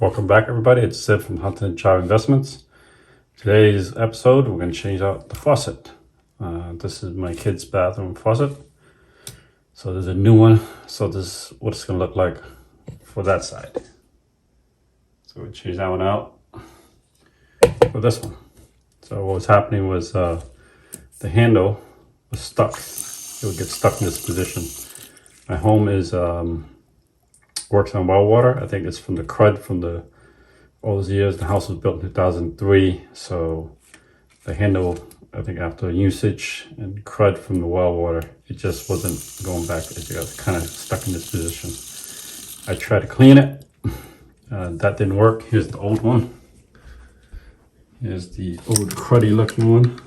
Welcome back, everybody. It's Sid from Hunter and Chavy Investments. Today's episode, we're going to change out the faucet. This is my kid's bathroom faucet. So there's a new one. So this is what it's going to look like for that side. So we change that one out for this one. So what was happening was the handle was stuck. It would get stuck in this position. My home is works on well water. I think it's from the crud from all those years. The house was built in 2003, so the handle, I think after usage and crud from the well water, it just wasn't going back. It got kind of stuck in this position. I tried to clean it. That didn't work. Here's the old one. Here's the old cruddy looking one.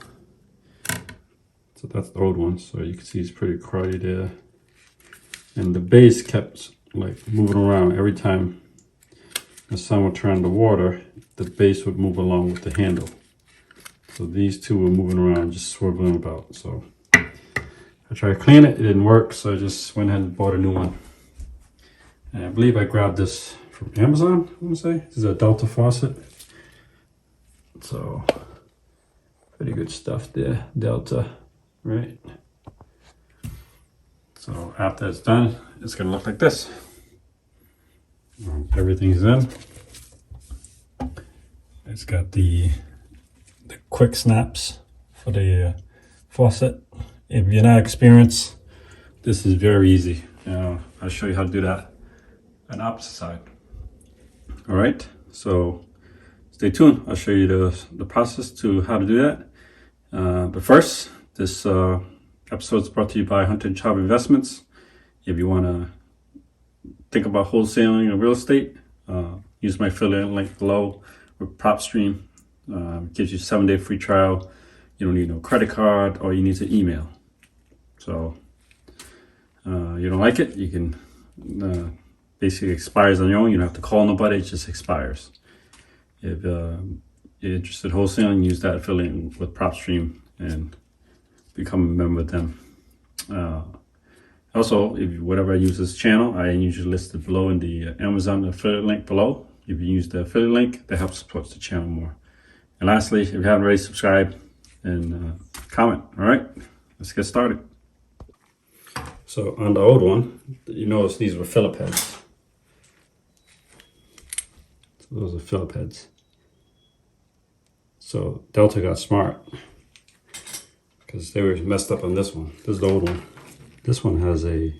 So that's the old one. So you can see it's pretty cruddy there. And the base kept like moving around every time the sun would turn the water, the base would move along with the handle. So these two were moving around, just swiveling about. So I tried to clean it, it didn't work, so I just went ahead and bought a new one. And I believe I grabbed this from Amazon, I want to say. This is a Delta faucet. So pretty good stuff there, Delta, right? So after it's done, it's gonna look like this. Everything's in. It's got the quick snaps for the faucet. If you're not experienced, this is very easy. I'll show you how to do that on the opposite side. All right, so stay tuned. I'll show you the process to how to do that. But first, this episode is brought to you by Hunter and Chavy Investments. If you want to think about wholesaling in real estate, use my affiliate link below with Propstream. Gives you a 7-day free trial. You don't need no credit card, or you need an email. So you don't like it, you can basically expires on your own. You don't have to call nobody, it just expires. If you're interested in wholesaling, use that affiliate with Propstream and become a member with them. Also, whatever I use this channel, I usually list it below in the Amazon affiliate link below. If you use the affiliate link, that helps support the channel more. And lastly, if you haven't already, subscribe and comment. All right, let's get started. So on the old one, you notice these were Phillip heads. So those are Phillip heads. So Delta got smart because they were messed up on this one. This is the old one. This one has a,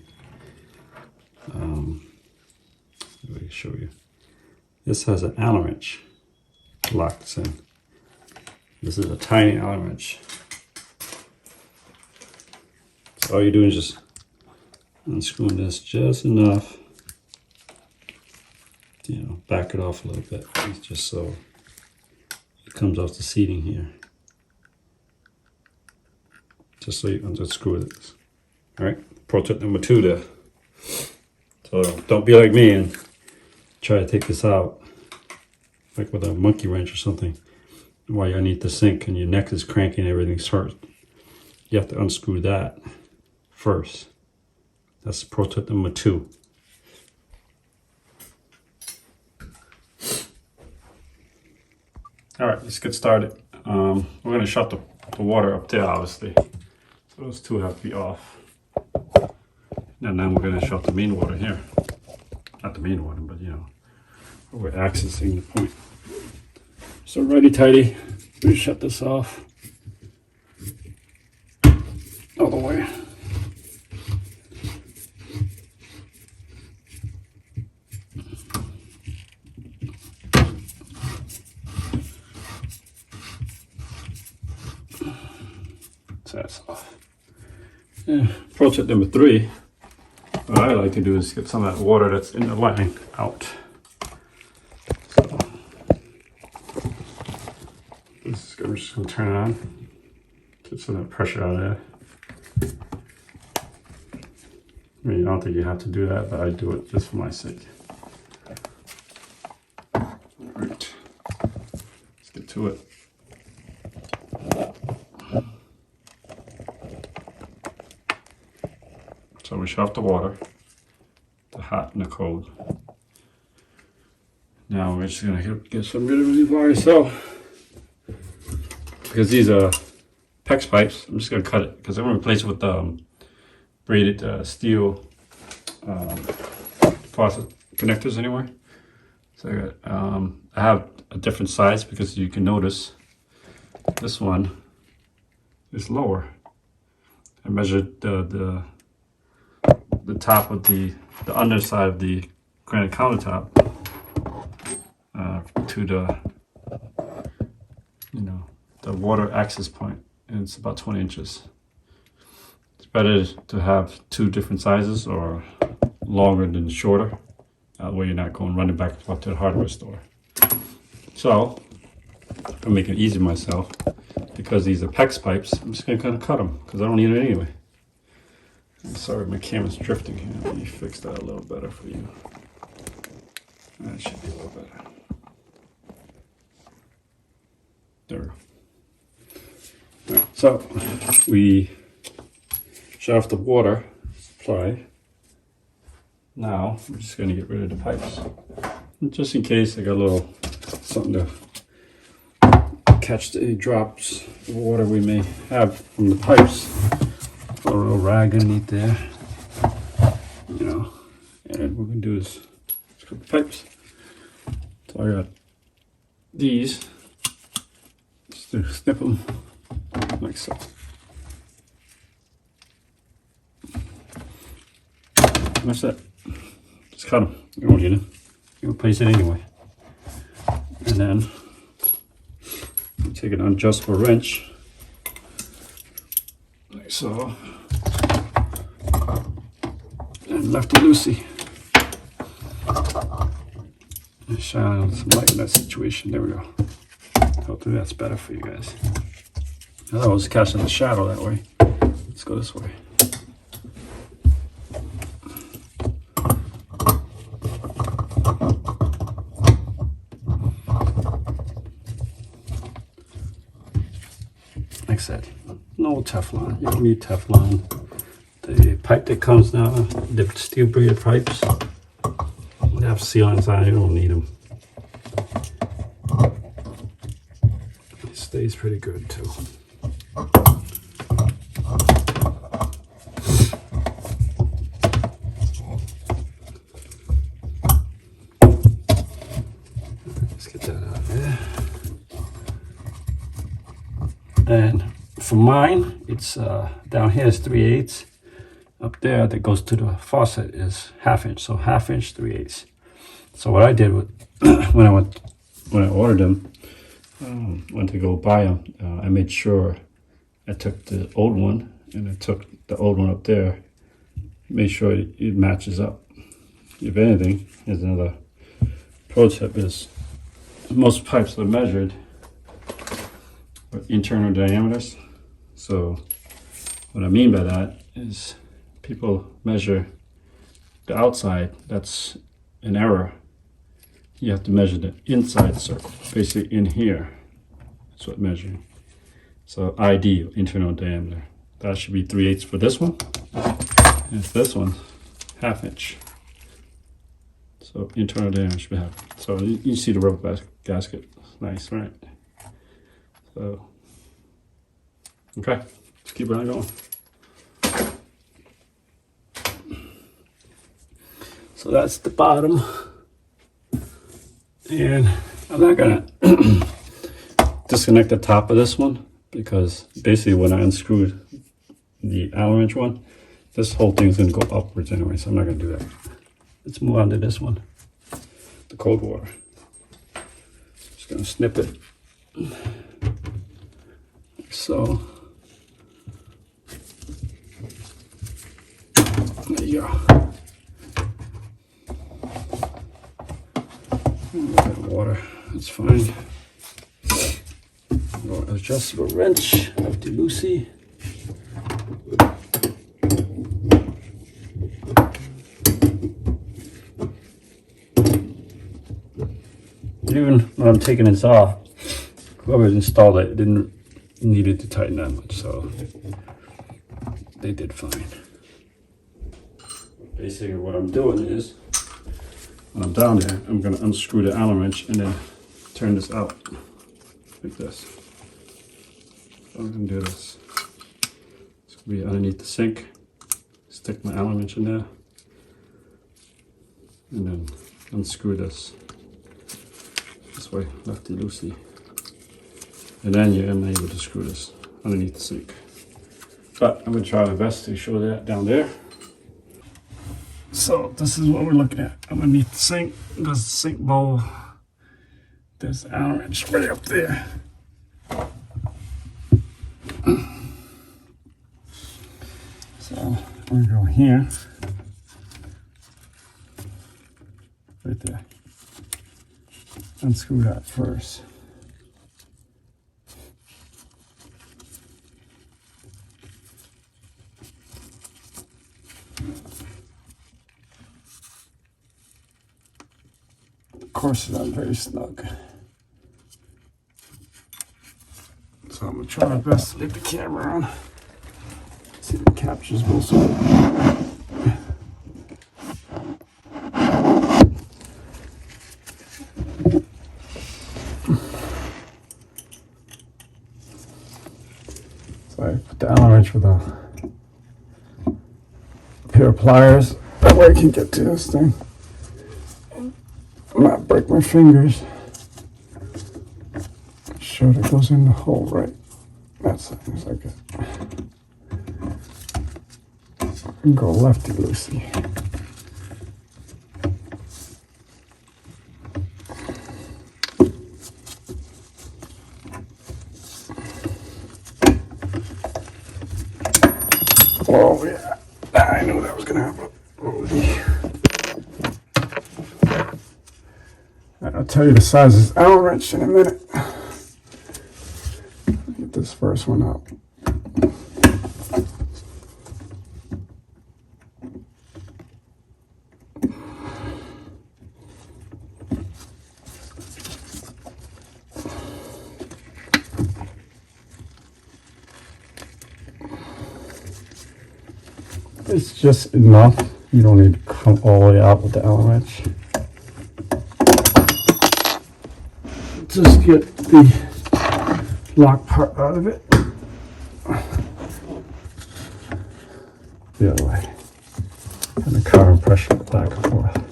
let me show you. This has an Allen wrench to lock this in. This is a tiny Allen wrench. So all you're doing is just unscrewing this just enough, back it off a little bit, just so it comes off the seating here. Just so you can unscrew this. All right, pro tip number 2 there. So don't be like me and try to take this out like with a monkey wrench or something while you're underneath the sink and your neck is cranky and everything's hurt. You have to unscrew that first. That's pro tip number 2. All right, let's get started. We're gonna shut the water up there, obviously. So those two have to be off. And then we're going to shut the main water here. Not the main water, but we're accessing the point. So righty tighty, we shut this off all the way. So that's off. Yeah. Pro tip number 3. What I like to do is get some of that water that's in the line out. So I'm just going to turn it on. Get some of that pressure out of there. I mean, I don't think you have to do that, but I do it just for my sake. All right, let's get to it. So we shut off the water, the hot and the cold. Now we're just gonna get some rid of the RSO. Because these are PEX pipes, I'm just gonna cut it because I'm gonna replace it with braided steel faucet connectors anyway. So I have a different size because you can notice this one is lower. I measured the top of the underside of the granite countertop to the the water access point, and it's about 20 inches. It's better to have two different sizes, or longer than shorter. That way you're not going running back and forth to the hardware store. So I'm making it easy myself because these are PEX pipes. I'm just gonna kind of cut them because I don't need it anyway. I'm sorry, my camera's drifting here. Let me fix that a little better for you. That should be a little better. There we go. All right, so we shut off the water supply. Now I'm just going to get rid of the pipes, and just in case I got a little something to catch any drops of water we may have from the pipes. Put a little rag underneath there, and what we're going to do is cut the pipes. So I got these. Just to snip them like so. And that's it. Just cut them. You don't need them. You replace it anyway. And then you take an adjustable wrench, like so, and lefty loosey. And shine some light in that situation. There we go. Hopefully that's better for you guys. I was catching the shadow that way. Let's go this way. Like I said, no Teflon. You don't need Teflon. The pipe that comes now, the steel braided pipes, they have sealants on it. You don't need them. It stays pretty good too. Let's get that out of there. And for mine, it's down here is 3/8. Up there that goes to the faucet is 1/2 inch. So 1/2 inch, 3/8. So what I did with when I ordered them, went to go buy them, I made sure I took the old one and I took the old one up there, made sure it matches up. If anything, here's another pro tip, is most pipes are measured with internal diameters. So what I mean by that is people measure the outside. That's an error. You have to measure the inside circle, basically in here. That's what measuring. So ID, internal diameter. That should be 3/8 for this one. And for this one, 1/2 inch. So internal diameter should be 1/2. So you see the rubber gasket. Nice, right? So, okay, let's keep on going. So that's the bottom. And I'm not gonna disconnect the top of this one, because basically when I unscrewed the Allen wrench one, this whole thing's gonna go upwards anyway, so I'm not gonna do that. Let's move on to this one, the cold water. Just gonna snip it, like so. There you go. A little bit of water, that's fine. Adjustable wrench, lefty loosey. Even when I'm taking this off, whoever installed it didn't need it to tighten that much, so they did fine. Basically what I'm doing is when I'm down there, I'm going to unscrew the Allen wrench and then turn this out like this. So I'm going to do this. It's going to be underneath the sink. Stick my Allen wrench in there and then unscrew this way, lefty loosey, and then you're able to screw this underneath the sink. But I'm going to try my best to show that down there. So this is what we're looking at underneath the sink. There's the sink bowl. There's the Allen wrench right up there. So we're going to go here, right there. Unscrew that first. Of course, it's not very snug. So I'm going to try my best to leave the camera on. See if it captures most of it. So I put the Allen wrench with a pair of pliers. That way I can get to this thing. Not break my fingers. Make sure that goes in the hole right. That's like it. And go lefty loosey. Oh yeah, I knew that was gonna happen. I'll tell you the size of this Allen wrench in a minute. Get this first one out. It's just enough. You don't need to come all the way out with the Allen wrench. Just get the lock part out of it. The other way. And the carbon pressure back and forth.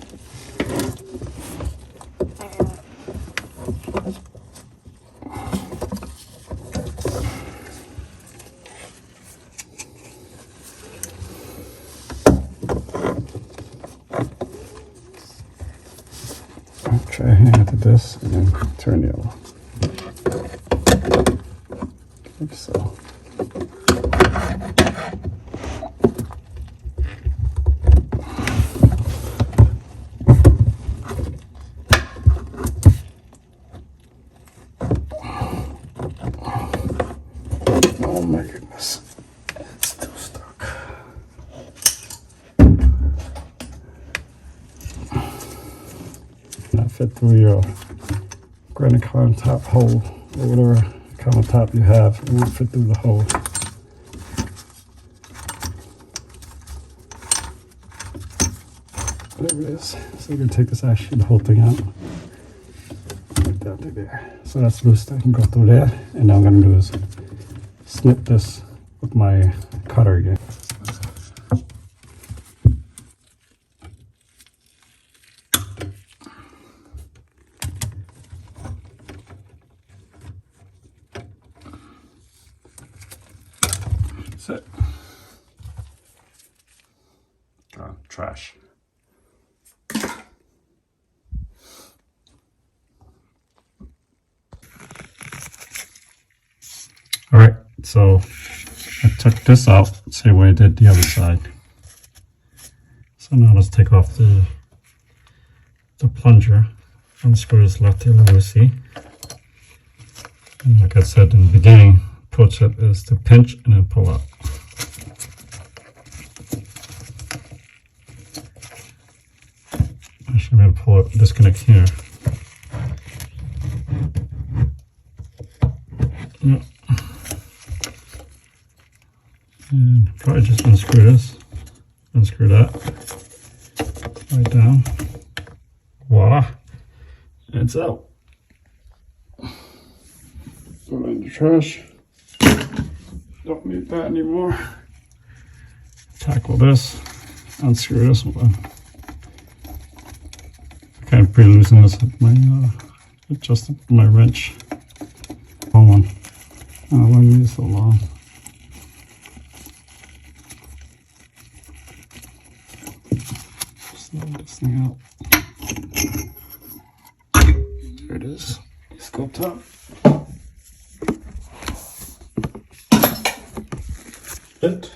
Try a hand at this and then turn the other. Like so. Oh my goodness. It's still stuck. Not fit through your granite countertop hole or whatever countertop you have. It won't fit through the hole. There it is. So we're going to take this, actually the whole thing out. Right down to there. So that's loose. I can go through there. And now I'm going to do is snip this with my cutter again. That's it. Trash. All right, so I took this out, same way I did the other side. So now let's take off the plunger, unscrew this lefty loosey. And like I said in the beginning, approach it is to pinch and then pull out. Actually, I'm going to pull it, disconnect here. Yep. And probably just unscrew this, unscrew that, right down. voila, it's out. Throw it in the trash. Don't need that anymore. Tackle this, unscrew this one. I kind of pre-loosen this with my adjusted my wrench. Long one. Oh, why is it so long? Slide this thing out. There it is. Scope top. It.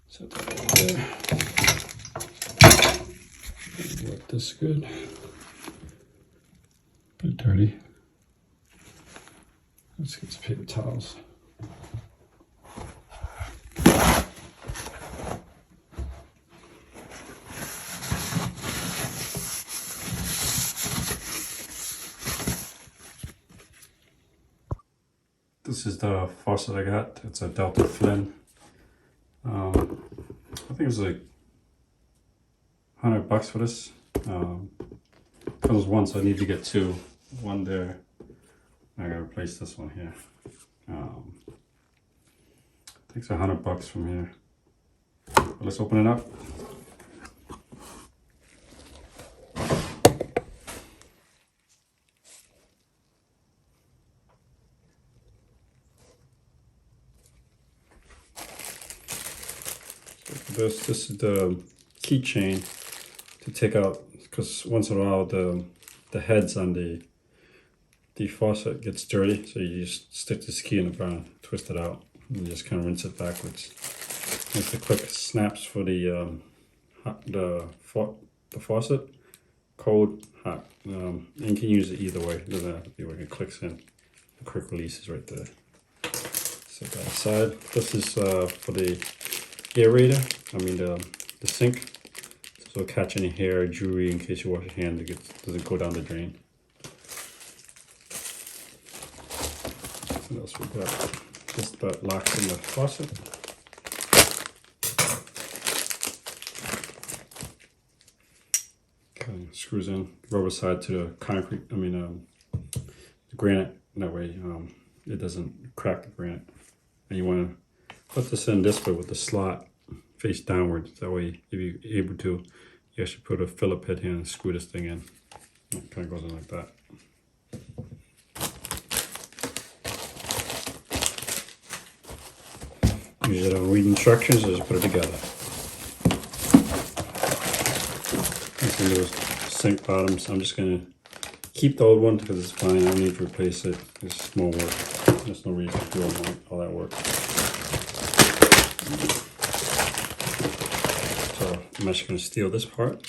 Set that over there. Work this good. Bit dirty. Let's get some paper towels. This is the faucet I got. It's a Delta Flynn. I think it was like $100 for this. Comes one, so I need to get two. One there. I gotta replace this one here. I think it's $100 from here. But let's open it up. This is the keychain to take out, because once in a while the heads on the faucet gets dirty, so you just stick this key in the ground, twist it out, and just kind of rinse it backwards. It's the quick snaps for the faucet, cold, hot. And you can use it either way. It doesn't have to be like it clicks in. The quick release is right there. Set that aside. This is for the aerator. I mean the sink. So it'll catch any hair, jewelry in case you wash your hand. It doesn't go down the drain. What else we got? Just that locks in the faucet. Okay, screws in rubber side to the concrete. The granite. That way it doesn't crack the granite. And you want to put this in this way with the slot face downwards. That way, if you're able to, you actually put a Phillip head here and screw this thing in. It kind of goes in like that. Usually I don't read instructions, I just put it together. These are those sink bottoms. I'm just going to keep the old one because it's fine. I don't need to replace it. It's more work. There's no reason to do all that work. So I'm actually going to steal this part.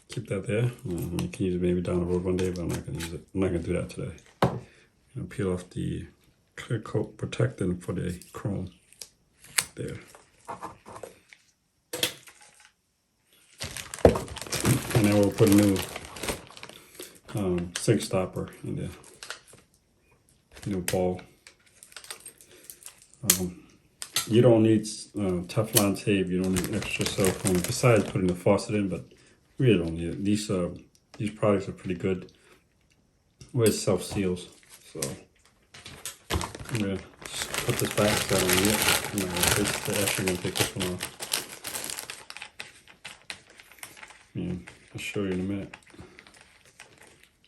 Keep that there. You can use it maybe down the road one day, but I'm not going to use it. I'm not going to do that today. I'm going to peel off the clear coat protecting for the chrome there. And then we'll put a new sink stopper in there. New ball. You don't need Teflon tape. You don't need extra silicone besides putting the faucet in, but you really don't need it. These products are pretty good. Well, it self seals, so I'm gonna just put this back so I don't need it. I'm actually gonna take this one off. And I'll show you in a minute.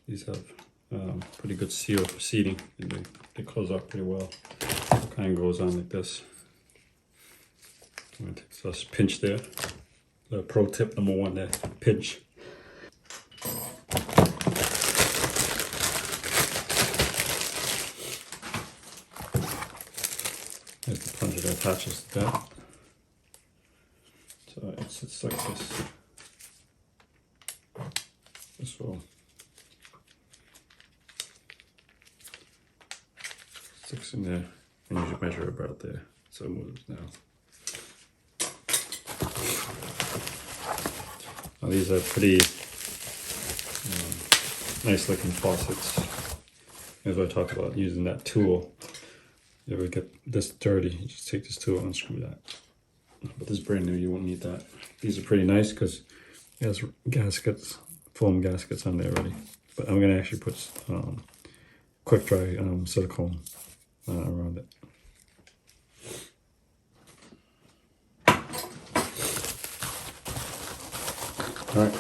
These have pretty good seal for seating, and they close up pretty well. It kind of goes on like this. I'm gonna take this pinch there. The pro tip number one there, pinch. There's the plunger that attaches to that. So it sits like this. This will sticks in there, and you should measure about there, so it moves now. Now these are pretty nice looking faucets. As I talked about using that tool. If you ever get this dirty, you just take this tool and unscrew that. But this is brand new, you won't need that. These are pretty nice because It has gaskets, foam gaskets on there already. But I'm gonna actually put quick dry silicone around it. All right,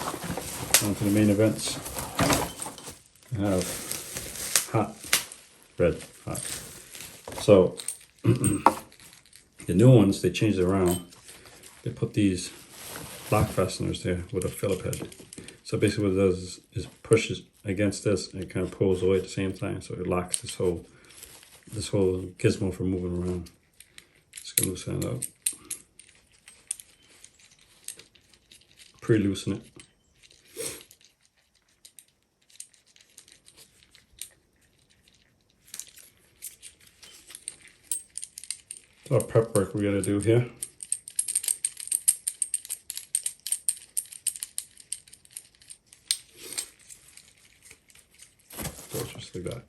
on to the main events. I have hot, red, hot. So the new ones, they changed it around. They put these lock fasteners there with a Phillip head. So basically what it does is pushes against this and it kind of pulls away at the same time. So it locks this whole gizmo from moving around. Just gonna loosen it up. Pre-loosen it. So our prep work we gotta do here. So just like that,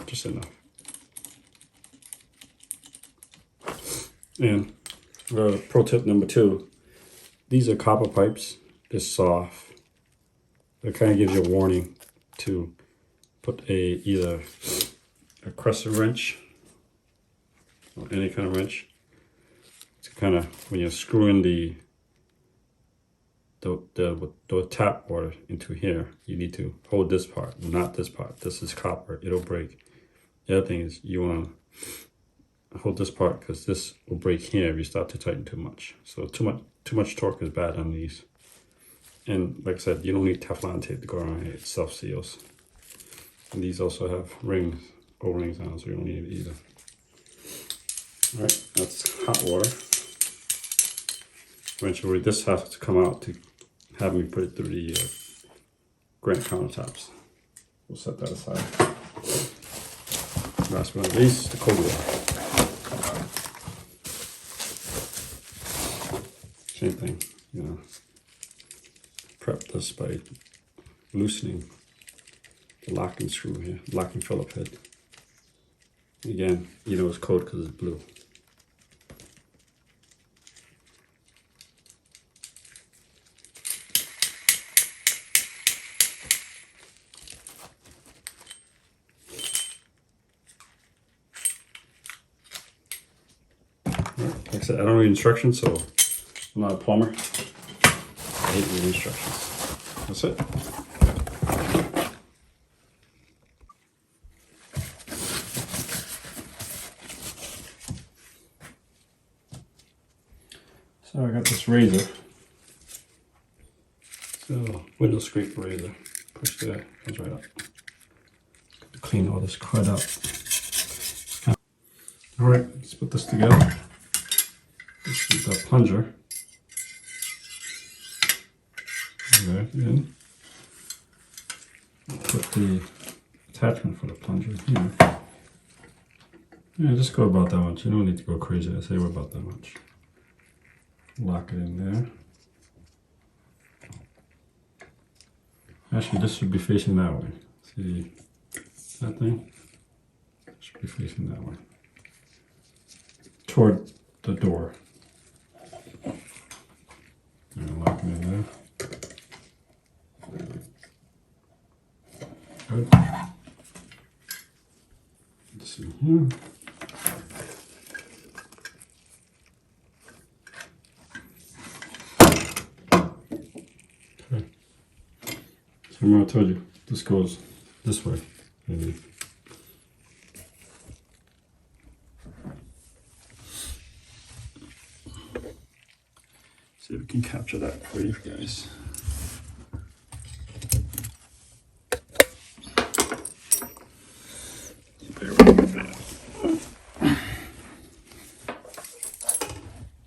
just enough. And pro tip number 2, these are copper pipes. They're soft. It kind of gives you a warning to put either a crescent wrench or any kind of wrench to kind of, when you're screwing the tap water into here, you need to hold this part, not this part. This is copper, it'll break. The other thing is you want to hold this part because this will break here if you start to tighten too much. So too much torque is bad on these. And like I said, you don't need Teflon tape to go around here, it self-seals. And these also have rings, O-rings on, so you don't need it either. All right, that's hot water. Eventually this has to come out to have me put it through the granite countertops. We'll set that aside. Last but not least, the cold water. Same thing, you know. Prep this by loosening the locking screw here, locking Phillip head. Again, you know it's cold because it's blue. Like I said, I don't read instructions, so I'm not a plumber. I hate reading instructions. That's it. So I got this razor. So window scrape razor. Push that, comes right up. To clean all this crud up. Alright, let's put this together. Let's use that plunger. There in. Put the attachment for the plunger here. Yeah, just go about that much. You don't need to go crazy. I say we're about that much. Lock it in there. Actually, this should be facing that way. See that thing? It should be facing that way. Toward the door. And lock it in there. Good. Let's see here. Okay. So remember I told you, this goes this way. Maybe. See if we can capture that for you guys.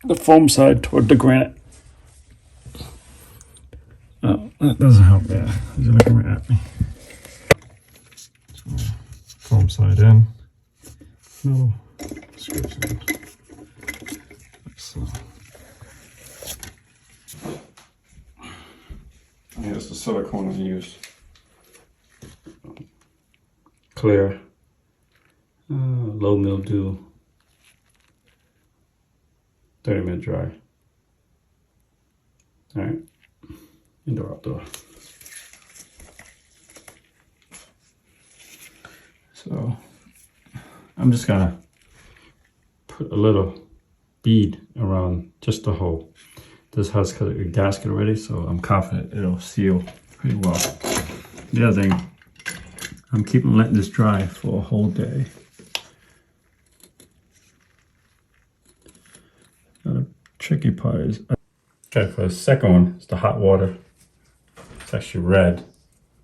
The foam side toward the granite. Oh, that doesn't help. Yeah, you're looking right at me. So, foam side in. No screws in. Like so. Here's the silicone I use. Clear. Low mildew. 30-minute dry. All right. Indoor, outdoor. So I'm just gonna put a little bead around just the hole. This has a gasket already, so I'm confident it'll seal pretty well. The other thing, I'm keeping letting this dry for a whole day. Now the tricky part is, okay, for the second one, it's the hot water. It's actually red,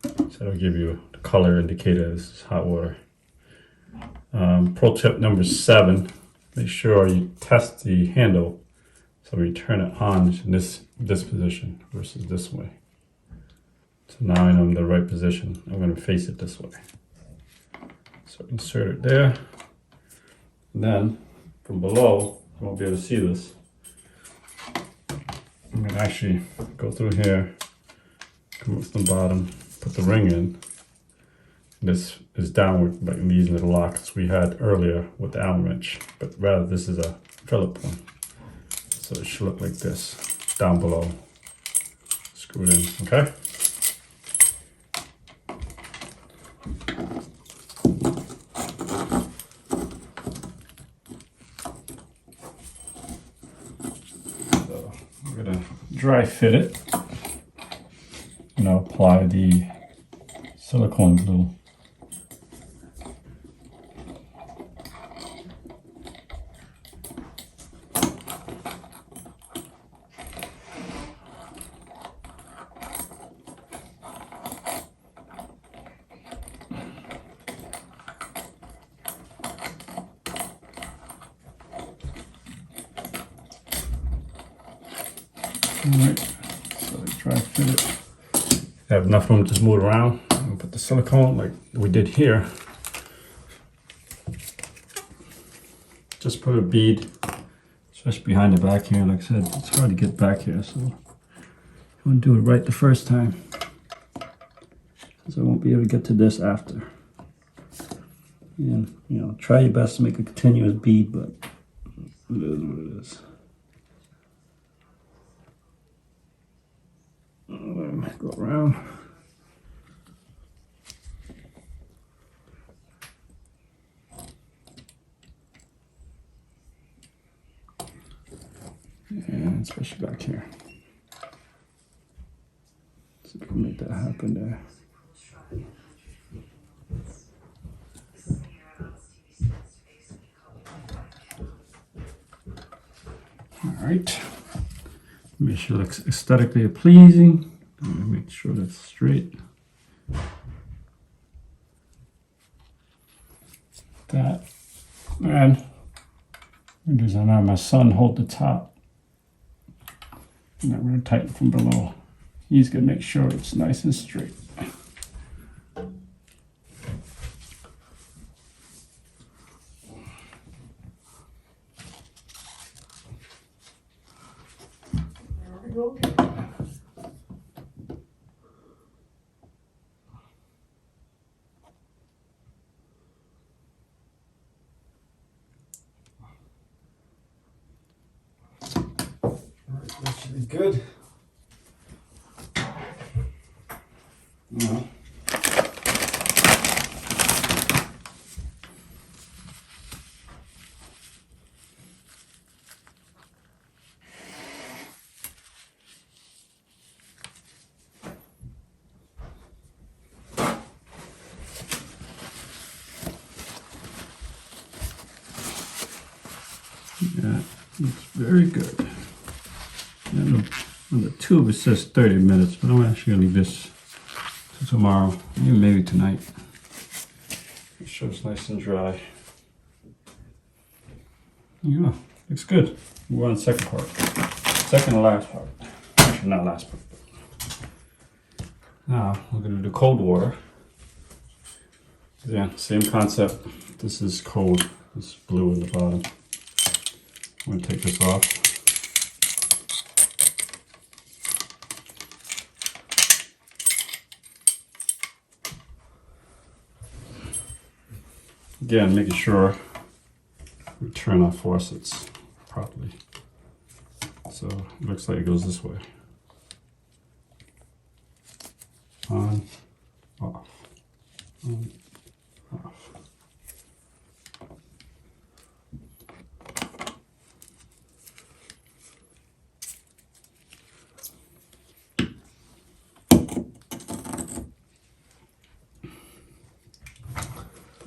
so it'll give you the color indicator this is hot water. Pro tip number 7, make sure you test the handle. So we turn it on in this position versus this way. So now I know I'm in the right position. I'm going to face it this way. So insert it there. And then from below, you won't be able to see this. I'm going to actually go through here, come up to the bottom, put the ring in. This is downward, like these little locks we had earlier with the Allen wrench, but rather this is a Phillips one. So it should look like this, down below, screwed in, okay? So I'm gonna dry fit it, and I'll apply the silicone glue. Alright, so dry fit it. I have enough room to move around and put the silicone like we did here. Just put a bead, especially behind the back here. Like I said, it's hard to get back here, so you want to do it right the first time, because I won't be able to get to this after. And you know, try your best to make a continuous bead, but it is what it is. Go around. And especially back here. See if we can make that happen there. All right. Make sure it looks aesthetically pleasing. Make sure that's straight. That. And I'm going to have my son hold the top. And I'm going to tighten from below. He's going to make sure it's nice and straight. There we go. That should be good. No. Yeah, looks very good. And on the tube it says 30 minutes, but I'm actually gonna leave this till tomorrow, even maybe tonight. Make sure it's nice and dry. Yeah, looks good. We're on the second part. Second to last part. Actually, not last part. Now we're gonna do cold water. Yeah, same concept. This is cold. This is blue in the bottom. I'm gonna take this off. Again, making sure we turn our faucets properly. So it looks like it goes this way. on, off, on, off.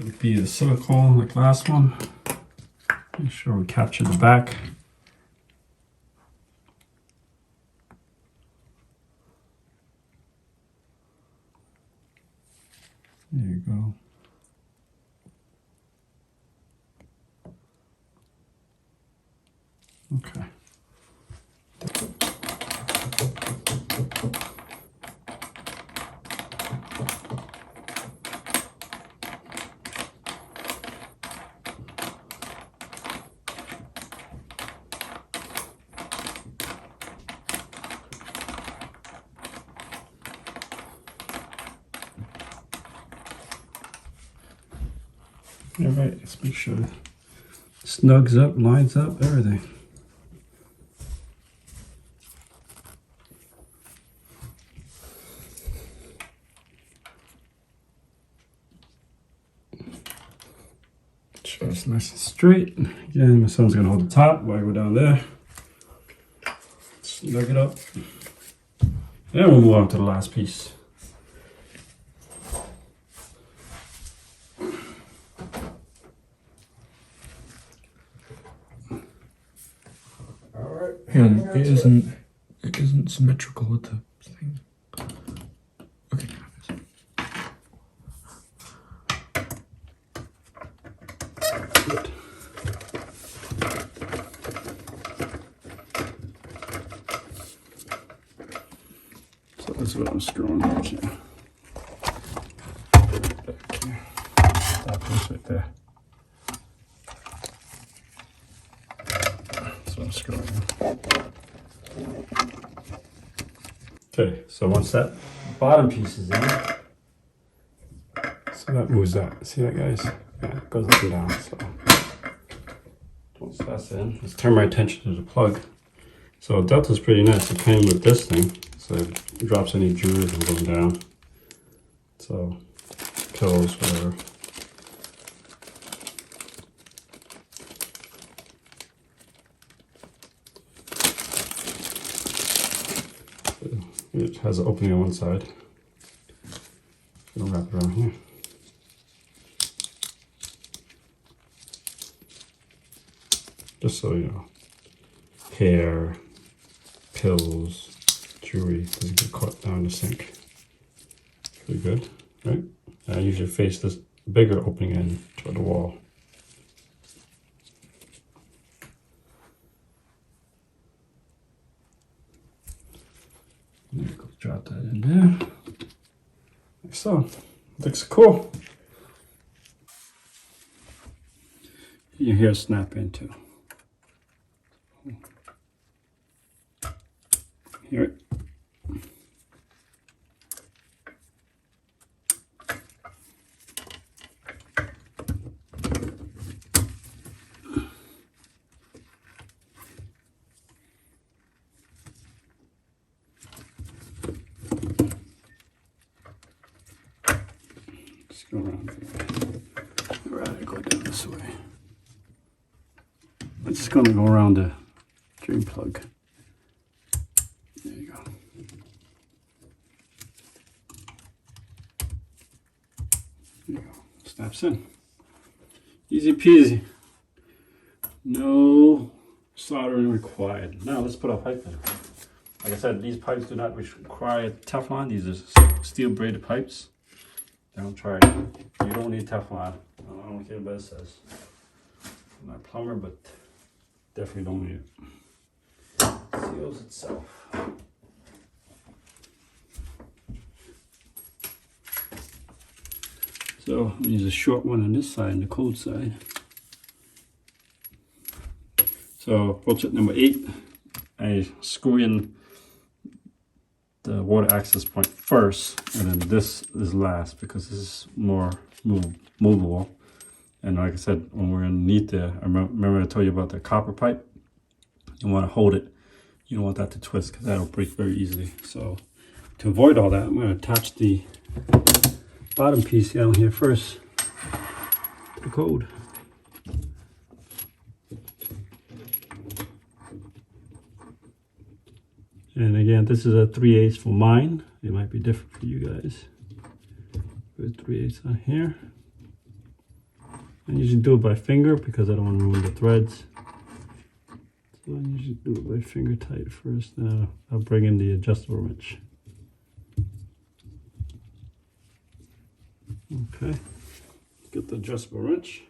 It'd be the silicone like last one. Make sure we capture the back. There you go. Okay. All right, let's make sure it snugs up, lines up, everything. Sure it's nice and straight. Again, my son's gonna hold the top while I go down there. Snug it up. And we'll move on to the last piece. And it isn't symmetrical with the thing. Okay. Good. So that's what I'm screwing back here. Back here. That piece right there. That's what I'm screwing in. Okay, so once that bottom piece is in, so that moves that. See that, guys? Yeah, it goes up and down. So once that's in, let's turn my attention to the plug. So Delta's pretty nice. It came with this thing, so it drops any jewelry from going down. So pillows, whatever. It has an opening on one side. I'll wrap it around here. Just so you know, hair, pills, jewelry doesn't get caught down the sink. Pretty good, right? I usually face this bigger opening end toward the wall. There you go, drop that in there. Like so. Looks cool. Your hair snap in too. Here. Let's go around here. Rather go down this way. I'm just going to go around the drain plug. There you go. There you go. Snaps in. Easy peasy. No soldering required. Now let's put our pipe in. Like I said, these pipes do not require Teflon. These are steel braided pipes. Don't try it. You don't need Teflon. I don't care what it says. I'm not a plumber, but definitely don't need it. Seals itself. So I'm use a short one on this side and the cold side. So approach it number 8. I screw in the water access point first, and then this is last because this is more movable. And like I said, when we're underneath there, I remember I told you about the copper pipe. You want to hold it. You don't want that to twist because that'll break very easily. So To avoid all that, I'm going to attach the bottom piece down here first to the code. And again, this is a 3/8 for mine. It might be different for you guys. Put 3/8 on here. I usually do it by finger because I don't want to ruin the threads. So I usually do it by finger tight first. Now I'll bring in the adjustable wrench. Okay, get the adjustable wrench.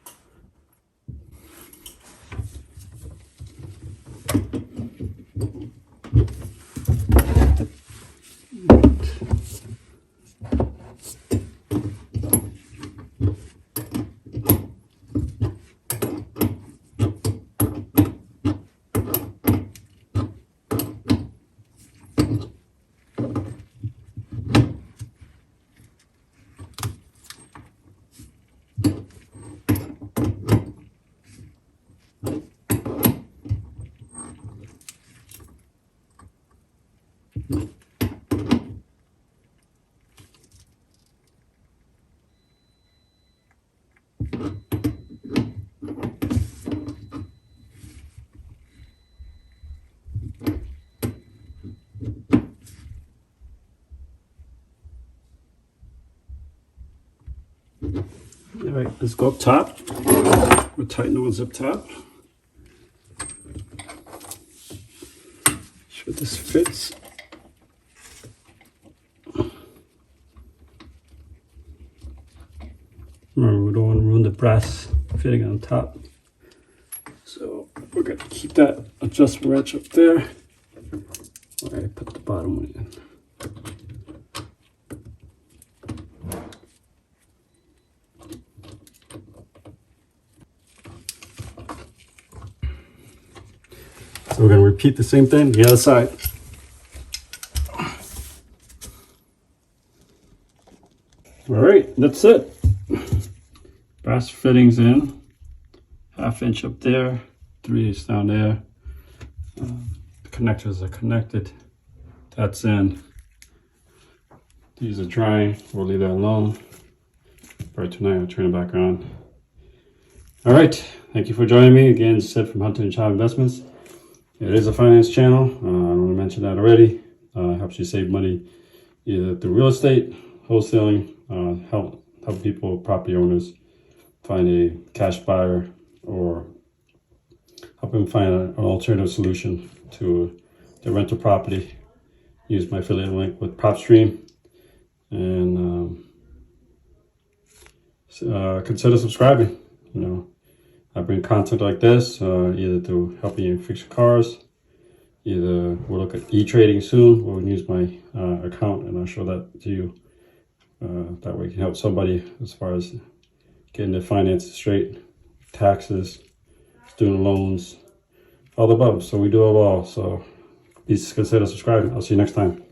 All right, let's go up top. We'll tighten the ones up top. Sure this fits. Remember, we don't want to ruin the brass fitting on top. So we're going to keep that adjustable wrench up there. All right, put the bottom one in. So we're going to repeat the same thing, the other side. All right, that's it. Brass fittings in, 1/2 inch up there, 3/8 down there. The connectors are connected. That's in. These are drying. We'll leave that alone. For tonight, I'll turn it back on. All right, thank you for joining me again. Sid from Hunter and Chavy Investments. It is a finance channel. I want to mention that already. Helps you save money either through real estate, wholesaling, help people, property owners, find a cash buyer, or help them find an alternative solution to their rental property. Use my affiliate link with Propstream, and consider subscribing. You know, I bring content like this either through helping you fix your cars. Either we'll look at e-trading soon, or we can use my account, and I'll show that to you. That way, you can help somebody as far as getting their finances straight, taxes, student loans, all the above. So we do it all. So please consider subscribing. I'll see you next time.